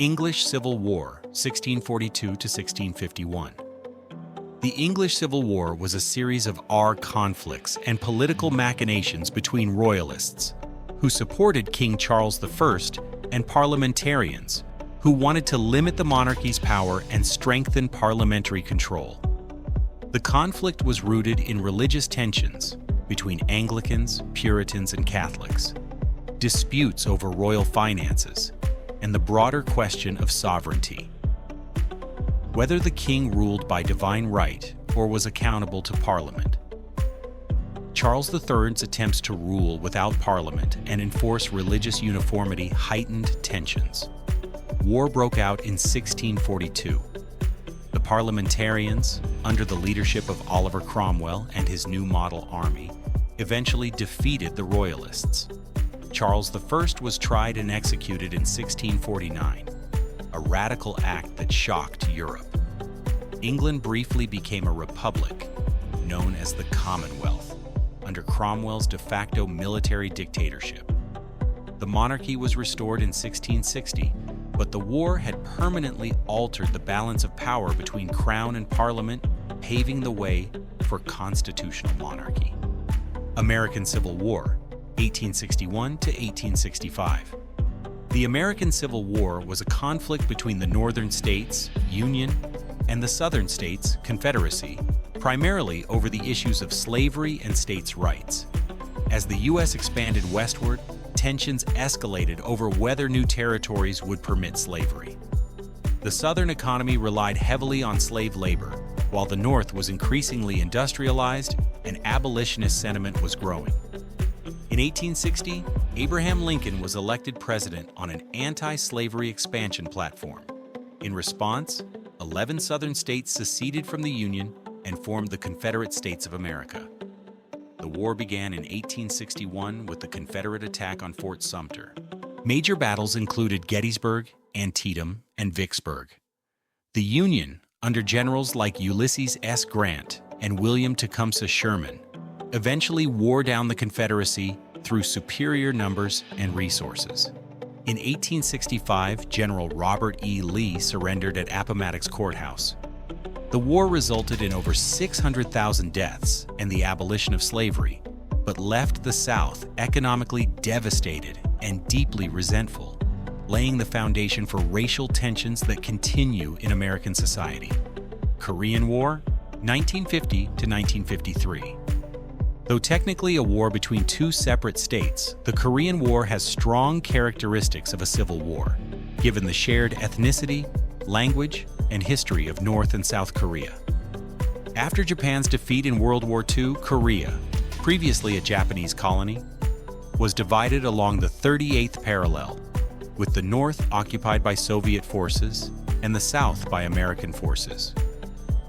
English Civil War, 1642 to 1651. The English Civil War was a series of conflicts and political machinations between royalists, who supported King Charles I, and parliamentarians, who wanted to limit the monarchy's power and strengthen parliamentary control. The conflict was rooted in religious tensions between Anglicans, Puritans, and Catholics, disputes over royal finances, and the broader question of sovereignty. Whether the king ruled by divine right or was accountable to Parliament. Charles III's attempts to rule without Parliament and enforce religious uniformity heightened tensions. War broke out in 1642. The parliamentarians, under the leadership of Oliver Cromwell and his new model army, eventually defeated the royalists. Charles I was tried and executed in 1649, a radical act that shocked Europe. England briefly became a republic, known as the Commonwealth, under Cromwell's de facto military dictatorship. The monarchy was restored in 1660, but the war had permanently altered the balance of power between Crown and Parliament, paving the way for constitutional monarchy. American Civil War, 1861 to 1865. The American Civil War was a conflict between the Northern states, Union, and the Southern states, Confederacy, primarily over the issues of slavery and states' rights. As the U.S. expanded westward, tensions escalated over whether new territories would permit slavery. The Southern economy relied heavily on slave labor, while the North was increasingly industrialized and abolitionist sentiment was growing. In 1860, Abraham Lincoln was elected president on an anti-slavery expansion platform. In response, 11 Southern states seceded from the Union and formed the Confederate States of America. The war began in 1861 with the Confederate attack on Fort Sumter. Major battles included Gettysburg, Antietam, and Vicksburg. The Union, under generals like Ulysses S. Grant and William Tecumseh Sherman, eventually wore down the Confederacy through superior numbers and resources. In 1865, General Robert E. Lee surrendered at Appomattox Courthouse. The war resulted in over 600,000 deaths and the abolition of slavery, but left the South economically devastated and deeply resentful, laying the foundation for racial tensions that continue in American society. Korean War, 1950 to 1953. Though technically a war between two separate states, the Korean War has strong characteristics of a civil war, given the shared ethnicity, language, and history of North and South Korea. After Japan's defeat in World War II, Korea, previously a Japanese colony, was divided along the 38th parallel, with the North occupied by Soviet forces and the South by American forces.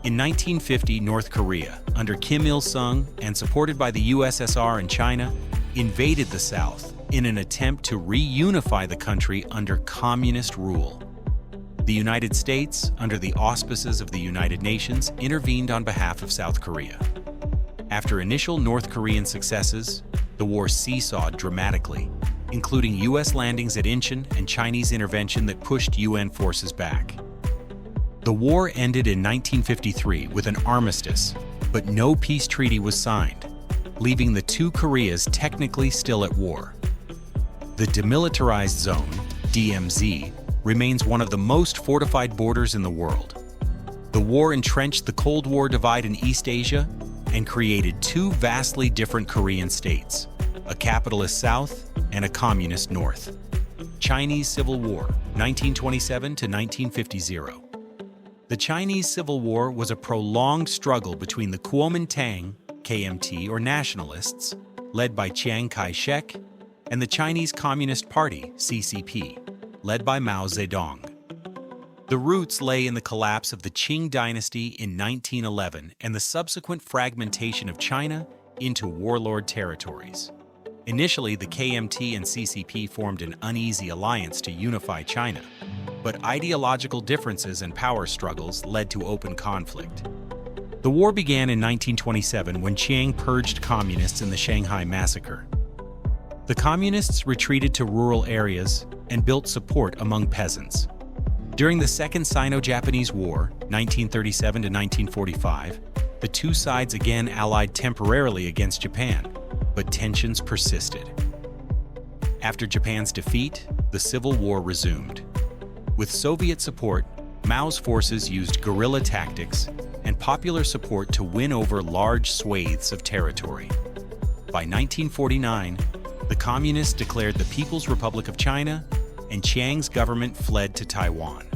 In 1950, North Korea, under Kim Il-sung and supported by the USSR and China, invaded the South in an attempt to reunify the country under communist rule. The United States, under the auspices of the United Nations, intervened on behalf of South Korea. After initial North Korean successes, the war seesawed dramatically, including U.S. landings at Incheon and Chinese intervention that pushed UN forces back. The war ended in 1953 with an armistice, but no peace treaty was signed, leaving the two Koreas technically still at war. The Demilitarized Zone, DMZ, remains one of the most fortified borders in the world. The war entrenched the Cold War divide in East Asia and created two vastly different Korean states, a capitalist South and a communist North. Chinese Civil War, 1927 to 1950. The Chinese Civil War was a prolonged struggle between the Kuomintang, KMT or nationalists, led by Chiang Kai-shek, and the Chinese Communist Party, CCP, led by Mao Zedong. The roots lay in the collapse of the Qing dynasty in 1911 and the subsequent fragmentation of China into warlord territories. Initially, the KMT and CCP formed an uneasy alliance to unify China, but ideological differences and power struggles led to open conflict. The war began in 1927 when Chiang purged communists in the Shanghai Massacre. The communists retreated to rural areas and built support among peasants. During the Second Sino-Japanese War, 1937 to 1945, the two sides again allied temporarily against Japan, but tensions persisted. After Japan's defeat, the Civil War resumed. With Soviet support, Mao's forces used guerrilla tactics and popular support to win over large swathes of territory. By 1949, the Communists declared the People's Republic of China, and Chiang's government fled to Taiwan.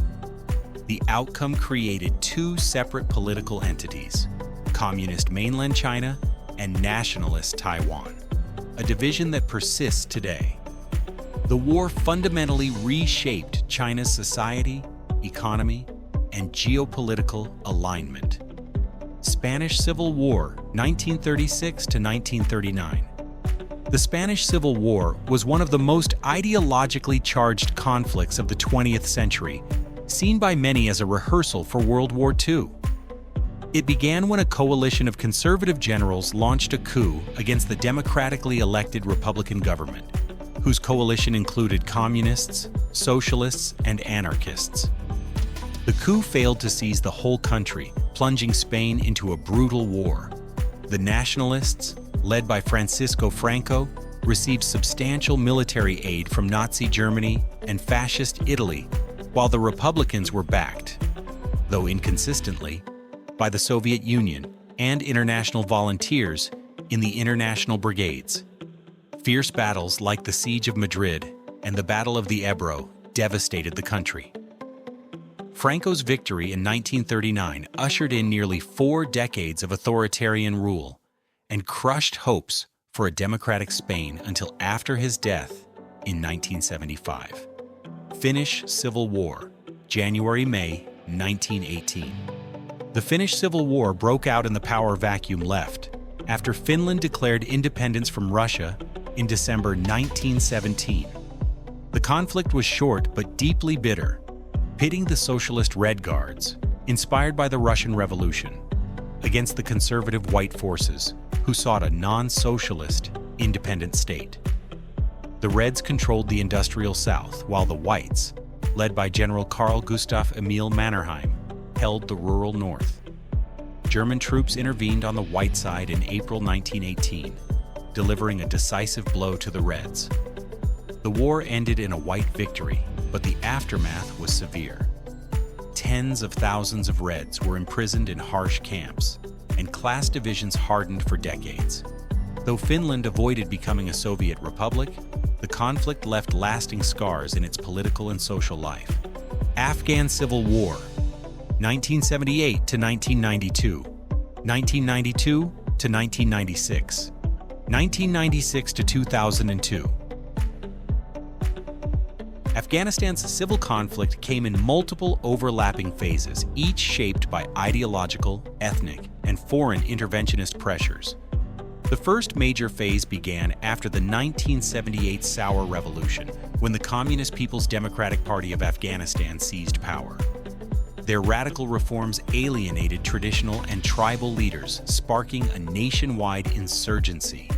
The outcome created two separate political entities, Communist Mainland China and Nationalist Taiwan, a division that persists today. The war fundamentally reshaped China's society, economy, and geopolitical alignment. Spanish Civil War, 1936 to 1939. The Spanish Civil War was one of the most ideologically charged conflicts of the 20th century, seen by many as a rehearsal for World War II. It began when a coalition of conservative generals launched a coup against the democratically elected Republican government, whose coalition included communists, socialists, and anarchists. The coup failed to seize the whole country, plunging Spain into a brutal war. The nationalists, led by Francisco Franco, received substantial military aid from Nazi Germany and Fascist Italy, while the Republicans were backed, though inconsistently, by the Soviet Union and international volunteers in the international brigades. Fierce battles like the Siege of Madrid and the Battle of the Ebro devastated the country. Franco's victory in 1939 ushered in nearly 4 decades of authoritarian rule and crushed hopes for a democratic Spain until after his death in 1975. Finnish Civil War, January-May 1918. The Finnish Civil War broke out in the power vacuum left after Finland declared independence from Russia in December 1917. The conflict was short but deeply bitter, pitting the socialist Red Guards, inspired by the Russian Revolution, against the conservative white forces, who sought a non-socialist, independent state. The Reds controlled the industrial South, while the Whites, led by General Carl Gustav Emil Mannerheim, held the rural North. German troops intervened on the White side in April 1918, delivering a decisive blow to the Reds. The war ended in a white victory, but the aftermath was severe. Tens of thousands of Reds were imprisoned in harsh camps, and class divisions hardened for decades. Though Finland avoided becoming a Soviet republic, the conflict left lasting scars in its political and social life. Afghan Civil War, 1978 to 1992, 1992 to 1996, 1996 to 2002. Afghanistan's civil conflict came in multiple overlapping phases, each shaped by ideological, ethnic, and foreign interventionist pressures. The first major phase began after the 1978 Sour Revolution, when the Communist People's Democratic Party of Afghanistan seized power. Their radical reforms alienated traditional and tribal leaders, sparking a nationwide insurgency.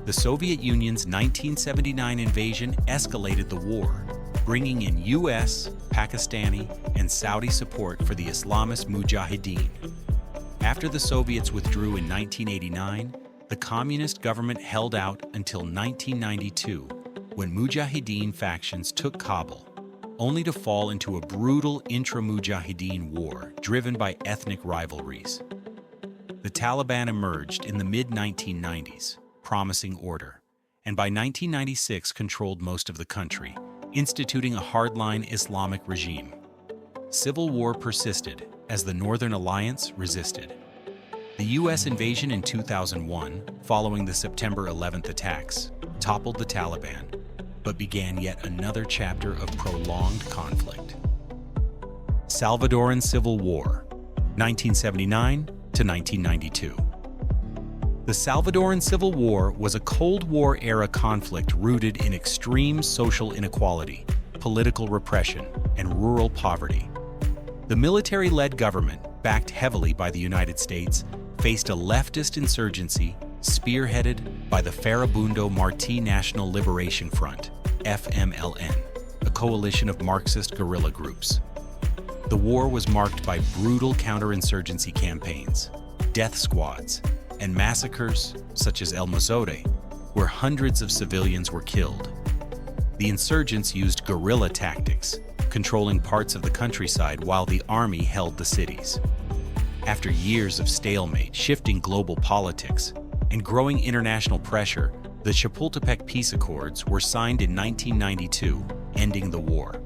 The Soviet Union's 1979 invasion escalated the war, bringing in U.S., Pakistani, and Saudi support for the Islamist Mujahideen. After the Soviets withdrew in 1989, the communist government held out until 1992, when Mujahideen factions took Kabul, only to fall into a brutal intra-Mujahideen war driven by ethnic rivalries. The Taliban emerged in the mid-1990s, promising order, and by 1996 controlled most of the country, instituting a hardline Islamic regime. Civil war persisted as the Northern Alliance resisted. The U.S. invasion in 2001, following the September 11th attacks, toppled the Taliban, but began yet another chapter of prolonged conflict. Salvadoran Civil War, 1979 to 1992. The Salvadoran Civil War was a Cold War-era conflict rooted in extreme social inequality, political repression, and rural poverty. The military-led government, backed heavily by the United States, faced a leftist insurgency spearheaded by the Farabundo Martí National Liberation Front, FMLN, a a coalition of Marxist guerrilla groups. The war was marked by brutal counterinsurgency campaigns, death squads, and massacres such as El Mozote, where hundreds of civilians were killed. The insurgents used guerrilla tactics, controlling parts of the countryside while the army held the cities. After years of stalemate, shifting global politics, and growing international pressure, the Chapultepec Peace Accords were signed in 1992, ending the war.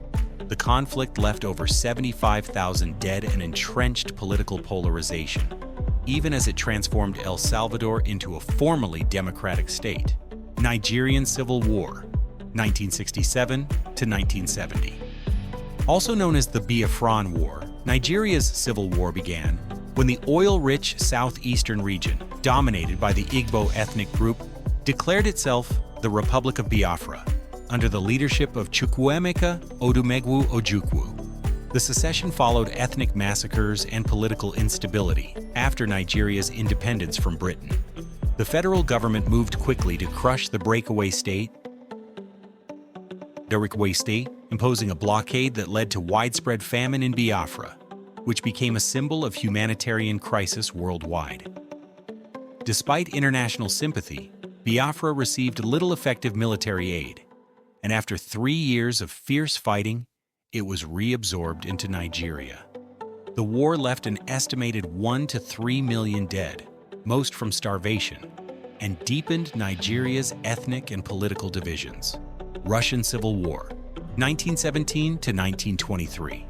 The conflict left over 75,000 dead and entrenched political polarization, even as it transformed El Salvador into a formally democratic state. Nigerian Civil War, 1967 to 1970. Also known as the Biafran War, Nigeria's civil war began when the oil-rich southeastern region, dominated by the Igbo ethnic group, declared itself the Republic of Biafra under the leadership of Chukwuemeka Odumegwu Ojukwu. The secession followed ethnic massacres and political instability after Nigeria's independence from Britain. The federal government moved quickly to crush the breakaway state, imposing a blockade that led to widespread famine in Biafra, which became a symbol of humanitarian crisis worldwide. Despite international sympathy, Biafra received little effective military aid, and after 3 years of fierce fighting, it was reabsorbed into Nigeria. The war left an estimated 1 to 3 million dead, most from starvation, and deepened Nigeria's ethnic and political divisions. Russian Civil War, 1917 to 1923.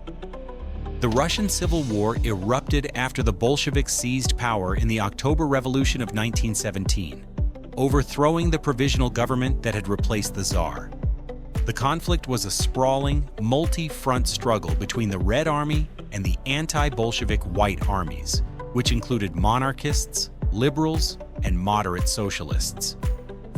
The Russian Civil War erupted after the Bolsheviks seized power in the October Revolution of 1917, overthrowing the provisional government that had replaced the Tsar. The conflict was a sprawling, multi-front struggle between the Red Army and the anti-Bolshevik White Armies, which included monarchists, liberals, and moderate socialists.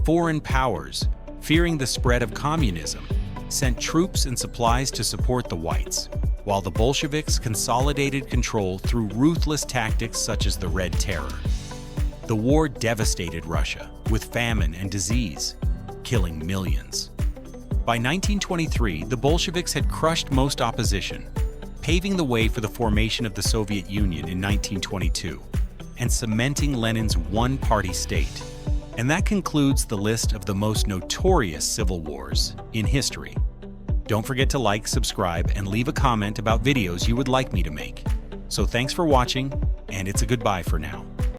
Foreign powers, fearing the spread of communism, sent troops and supplies to support the Whites, while the Bolsheviks consolidated control through ruthless tactics such as the Red Terror. The war devastated Russia with famine and disease, killing millions. By 1923, the Bolsheviks had crushed most opposition, paving the way for the formation of the Soviet Union in 1922 and cementing Lenin's one-party state. And that concludes the list of the most notorious civil wars in history. Don't forget to like, subscribe, and leave a comment about videos you would like me to make. So thanks for watching, and it's a goodbye for now.